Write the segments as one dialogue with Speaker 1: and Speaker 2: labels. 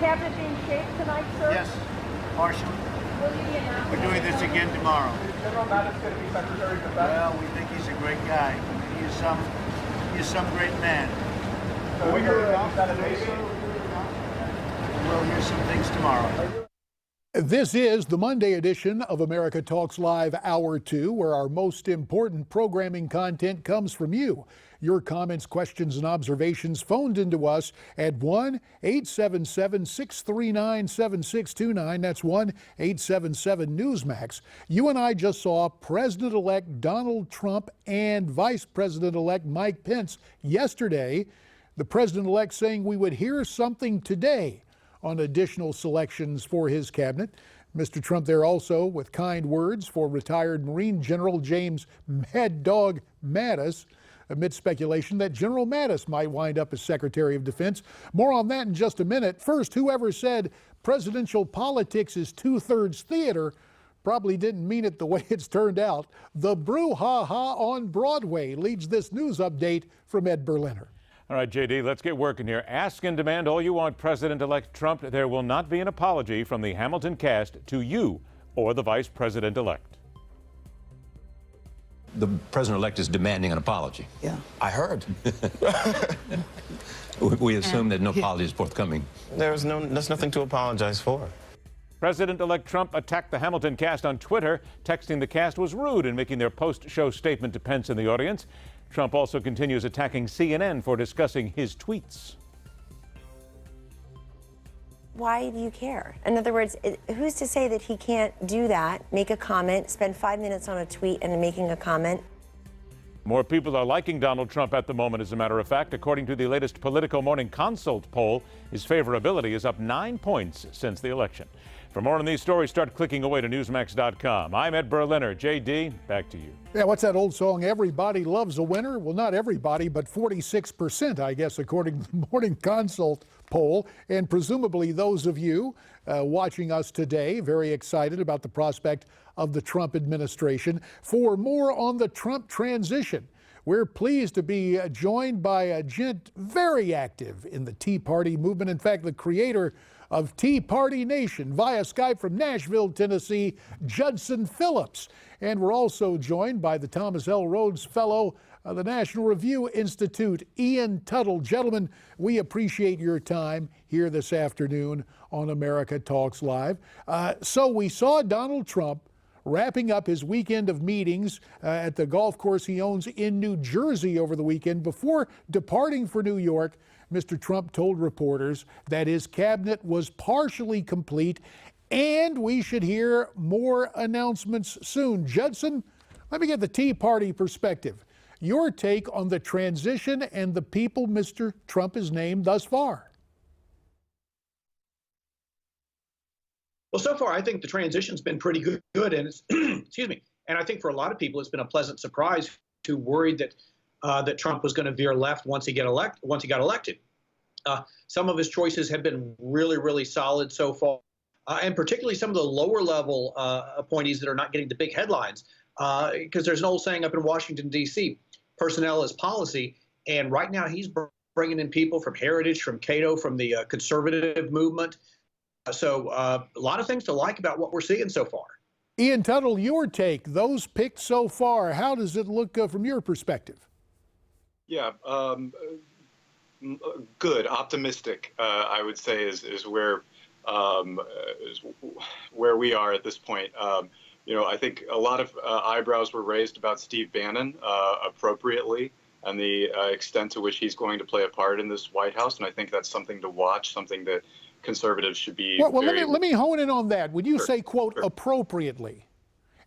Speaker 1: cabinet being shaped tonight, sir?
Speaker 2: Yes, partially.
Speaker 1: Will you be announcing?
Speaker 2: We're doing this again tomorrow.
Speaker 3: Is General Mattis going to be Secretary of Defense?
Speaker 2: Well, we think he's a great guy. He's some great man.
Speaker 3: So is that a baby?
Speaker 2: We'll hear some things tomorrow.
Speaker 4: This is the Monday edition of America Talks Live Hour 2, where our most important programming content comes from you. Your comments, questions, and observations phoned into us at 1-877-639-7629. That's 1-877-NEWSMAX. You and I just saw President-elect Donald Trump and Vice President-elect Mike Pence yesterday. The President-elect saying we would hear something today on additional selections for his cabinet. Mr. Trump there also with kind words for retired Marine General James Mad Dog Mattis, amid speculation that General Mattis might wind up as Secretary of Defense. More on that in just a minute. First, whoever said presidential politics is two-thirds theater probably didn't mean it the way it's turned out. The brouhaha on Broadway leads this news update from Ed Berliner.
Speaker 5: All right, JD, let's get working here. Ask and demand all you want, President-elect Trump. There will not be an apology from the Hamilton cast to you or the Vice President-elect.
Speaker 6: The President-elect is demanding an apology.
Speaker 7: Yeah.
Speaker 6: I heard. We assume that no apology is forthcoming.
Speaker 7: There's nothing to apologize for.
Speaker 5: President-elect Trump attacked the Hamilton cast on Twitter, texting the cast was rude and making their post-show statement to Pence in the audience. Trump also continues attacking CNN for discussing his tweets.
Speaker 8: Why do you care? In other words, who's to say that he can't do that, make a comment, spend 5 minutes on a tweet and making a comment?
Speaker 5: More people are liking Donald Trump at the moment, as a matter of fact. According to the latest Politico Morning Consult poll, his favorability is up 9 points since the election. For more on these stories, start clicking away to Newsmax.com. I'm Ed Berliner. JD, back to you.
Speaker 4: Yeah, what's that old song, everybody loves a winner? Well, not everybody, but 46%, I guess, according to the Morning Consult poll. And presumably those of you watching us today, very excited about the prospect of the Trump administration. For more on the Trump transition, we're pleased to be joined by a gent very active in the Tea Party movement. In fact, the creator of Tea Party Nation via Skype from Nashville, Tennessee, Judson Phillips. And we're also joined by the Thomas L. Rhodes Fellow of the National Review Institute, Ian Tuttle. Gentlemen, we appreciate your time here this afternoon on America Talks Live. So we saw Donald Trump wrapping up his weekend of meetings at the golf course he owns in New Jersey over the weekend. Before departing for New York, Mr. Trump told reporters that his cabinet was partially complete and we should hear more announcements soon. Judson, let me get the Tea Party perspective. Your take on the transition and the people Mr. Trump has named thus far.
Speaker 9: Well, so far, I think the transition's been pretty good, and it's, excuse me. And I think for a lot of people, it's been a pleasant surprise to worried that that Trump was going to veer left once he got elected. Some of his choices have been really, really solid so far, and particularly some of the lower level appointees that are not getting the big headlines. Because there's an old saying up in Washington, D.C., personnel is policy, and right now he's bringing in people from Heritage, from Cato, from the conservative movement. So a lot of things to like about what we're seeing so far.
Speaker 4: Ian Tuttle, your take, those picked so far, how does it look from your perspective?
Speaker 10: Yeah, good, optimistic, I would say, is where we are at this point. You know, I think a lot of eyebrows were raised about Steve Bannon appropriately and the extent to which he's going to play a part in this White House. And I think that's something to watch, something that conservatives should be.
Speaker 4: Well, let me hone in on that. When you say, quote, appropriately,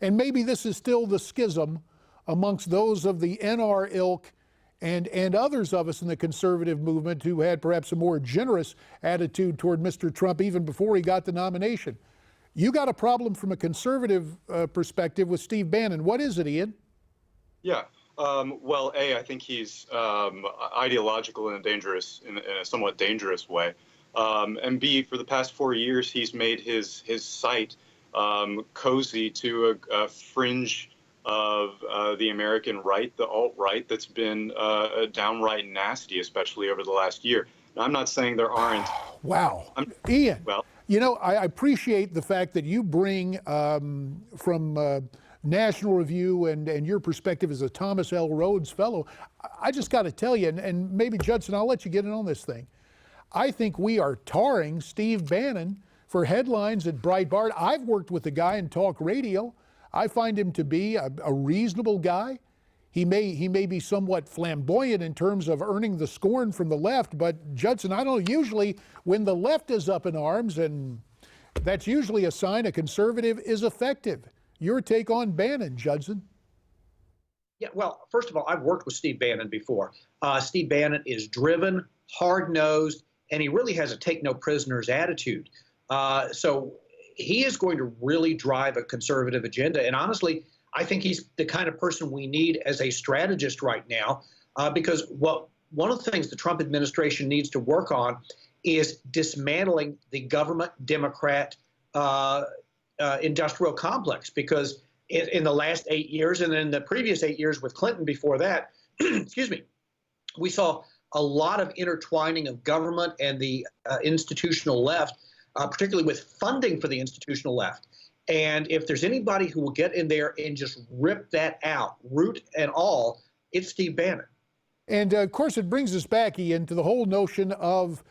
Speaker 4: and maybe this is still the schism amongst those of the NR ilk and others of us in the conservative movement who had perhaps a more generous attitude toward Mr. Trump even before he got the nomination. You got a problem from a conservative perspective with Steve Bannon. What is it, Ian?
Speaker 10: Yeah. Well, A, I think he's ideological in a somewhat dangerous way. And B, for the past 4 years, he's made his site cozy to a fringe of the American right, the alt-right, that's been downright nasty, especially over the last year. I'm not saying there aren't.
Speaker 4: Wow. Ian,
Speaker 10: Well,
Speaker 4: you know, I appreciate the fact that you bring from National Review and your perspective as a Thomas L. Rhodes Fellow. I just got to tell you, and maybe Judson, I'll let you get in on this thing. I think we are tarring Steve Bannon for headlines at Breitbart. I've worked with the guy in talk radio. I find him to be a reasonable guy. He may be somewhat flamboyant in terms of earning the scorn from the left, but Judson, I don't know, usually when the left is up in arms, and that's usually a sign a conservative is effective. Your take on Bannon, Judson?
Speaker 9: Yeah, well, first of all, I've worked with Steve Bannon before. Steve Bannon is driven, hard-nosed, and he really has a take-no-prisoners attitude. So he is going to really drive a conservative agenda. And honestly, I think he's the kind of person we need as a strategist right now, because one of the things the Trump administration needs to work on is dismantling the government Democrat industrial complex, because in the last 8 years and in the previous 8 years with Clinton before that, excuse me, we saw a lot of intertwining of government and the institutional left, particularly with funding for the institutional left. And if there's anybody who will get in there and just rip that out, root and all, it's Steve Bannon.
Speaker 4: And of course, it brings us back, Ian, to the whole notion of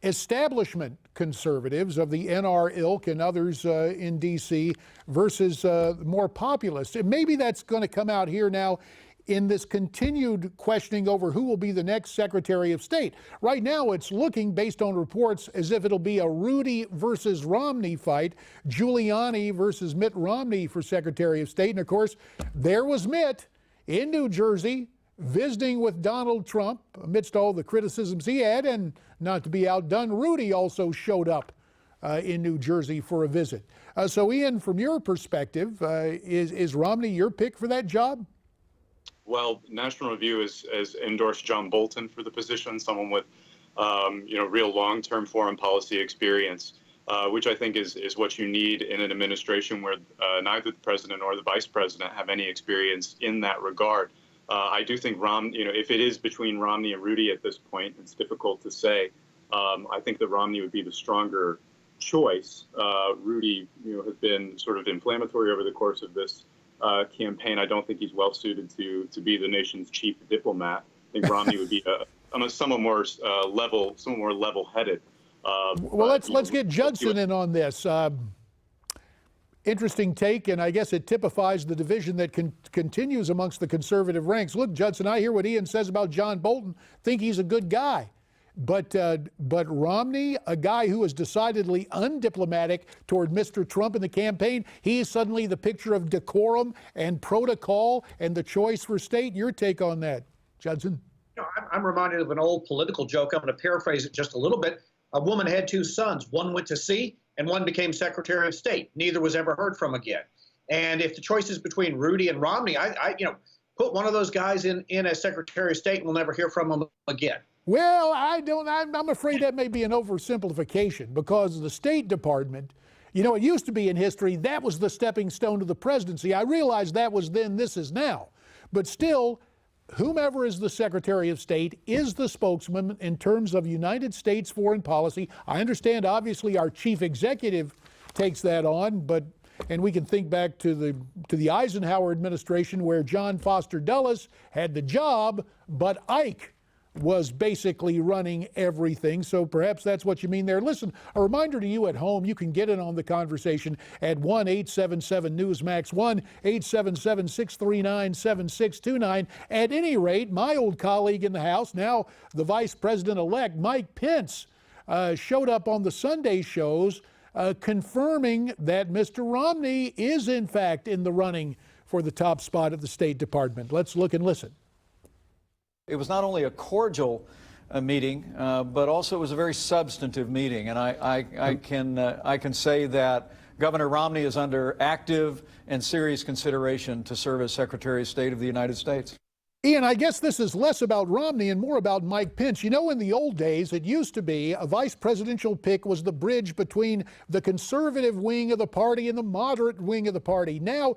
Speaker 4: establishment conservatives of the NR ilk and others in D.C. versus more populists. And maybe that's going to come out here now in this continued questioning over who will be the next Secretary of State. Right now, it's looking, based on reports, as if it'll be a Rudy versus Romney fight, Giuliani versus Mitt Romney for Secretary of State. And of course, there was Mitt in New Jersey visiting with Donald Trump amidst all the criticisms he had. And not to be outdone, Rudy also showed up in New Jersey for a visit. So Ian, from your perspective, is Romney your pick for that job?
Speaker 10: Well, National Review has endorsed John Bolton for the position, someone with, real long-term foreign policy experience, which I think is what you need in an administration where neither the president or the vice president have any experience in that regard. I do think if it is between Romney and Rudy at this point, it's difficult to say. I think that Romney would be the stronger choice. Rudy, has been sort of inflammatory over the course of this campaign. I don't think he's well suited to be the nation's chief diplomat. I think Romney would be somewhat more level-headed.
Speaker 4: Well, let's get Judson in on this. Interesting take, and I guess it typifies the division that continues amongst the conservative ranks. Look, Judson, I hear what Ian says about John Bolton. Think he's a good guy. But Romney, a guy who is decidedly undiplomatic toward Mr. Trump in the campaign, he is suddenly the picture of decorum and protocol and the choice for state. Your take on that, Judson?
Speaker 9: I'm reminded of an old political joke. I'm going to paraphrase it just a little bit. A woman had two sons. One went to sea and one became Secretary of State. Neither was ever heard from again. And if the choice is between Rudy and Romney, I put one of those guys in as Secretary of State and we'll never hear from him again.
Speaker 4: Well, I'm afraid that may be an oversimplification, because the State Department, it used to be in history, that was the stepping stone to the presidency. I realize that was then, this is now. But still, whomever is the Secretary of State is the spokesman in terms of United States foreign policy. I understand, obviously, our chief executive takes that on, and we can think back to the Eisenhower administration, where John Foster Dulles had the job, but Ike was basically running everything. So perhaps that's what you mean there. Listen, a reminder to you at home, you can get in on the conversation at 1-877-NEWSMAX, 1-877-639-7629. At any rate, my old colleague in the House, now the Vice President-elect, Mike Pence, showed up on the Sunday shows confirming that Mr. Romney is in fact in the running for the top spot at the State Department. Let's look and listen.
Speaker 11: It was not only a cordial meeting, but also it was a very substantive meeting. And I can say that Governor Romney is under active and serious consideration to serve as Secretary of State of the United States.
Speaker 4: Ian, I guess this is less about Romney and more about Mike Pence. In the old days, it used to be a vice presidential pick was the bridge between the conservative wing of the party and the moderate wing of the party. Now,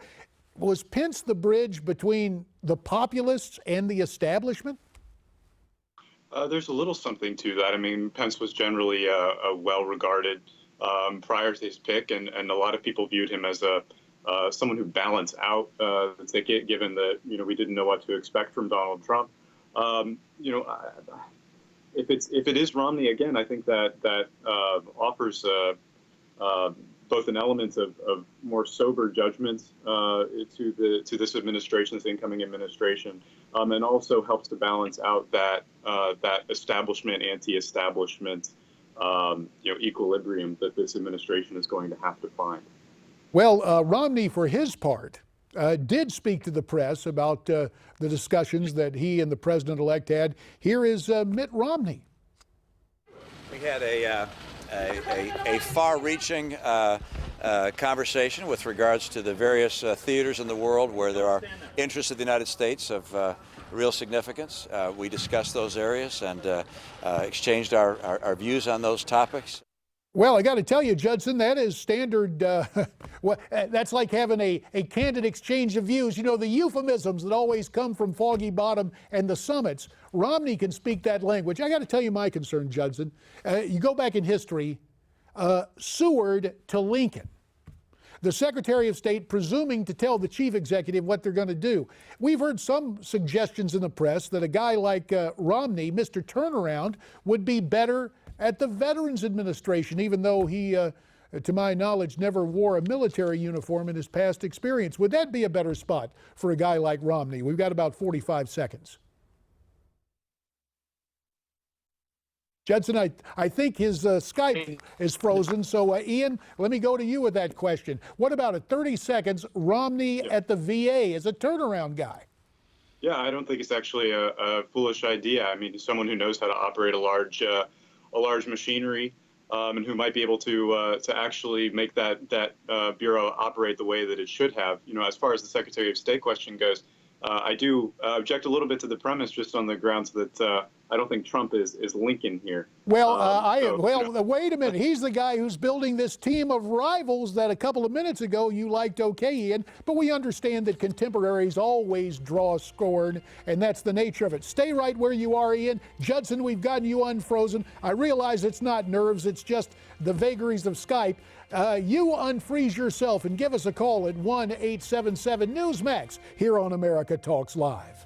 Speaker 4: was Pence the bridge between the populists and the establishment?
Speaker 10: There's a little something to that. I mean, Pence was generally a well-regarded prior to his pick, and a lot of people viewed him as someone who balanced out the ticket, given that we didn't know what to expect from Donald Trump. If it is Romney again, I think that offers both an element of more sober judgment to this administration, this incoming administration, and also helps to balance out that establishment, anti-establishment, equilibrium that this administration is going to have to find.
Speaker 4: Well, Romney, for his part, did speak to the press about the discussions that he and the president-elect had. Here is Mitt Romney.
Speaker 12: We had a far-reaching conversation with regards to the various theaters in the world where there are interests of the United States of real significance. We discussed those areas and exchanged our views on those topics.
Speaker 4: Well, I got to tell you, Judson, that is standard. Well, that's like having a candid exchange of views. You know, the euphemisms that always come from Foggy Bottom and the summits. Romney can speak that language. I got to tell you my concern, Judson. You go back in history, Seward to Lincoln. The Secretary of State presuming to tell the chief executive what they're going to do. We've heard some suggestions in the press that a guy like Romney, Mr. Turnaround, would be better at the Veterans Administration, even though he, to my knowledge, never wore a military uniform in his past experience. Would that be a better spot for a guy like Romney? We've got about 45 seconds. Judson, I think his Skype is frozen, so Ian, let me go to you with that question. What about at 30 seconds, Romney at the VA as a turnaround guy?
Speaker 10: Yeah, I don't think it's actually a foolish idea. I mean, he's someone who knows how to operate a large machinery, and who might be able to actually make that bureau operate the way that it should have. As far as the Secretary of State question goes, I do object a little bit to the premise, just on the grounds that I don't think Trump is Lincoln here.
Speaker 4: Well, wait a minute. He's the guy who's building this team of rivals that a couple of minutes ago you liked okay, Ian. But we understand that contemporaries always draw scorn, and that's the nature of it. Stay right where you are, Ian. Judson, we've gotten you unfrozen. I realize it's not nerves. It's just the vagaries of Skype. You unfreeze yourself and give us a call at 1-877-NEWSMAX here on America Talks Live.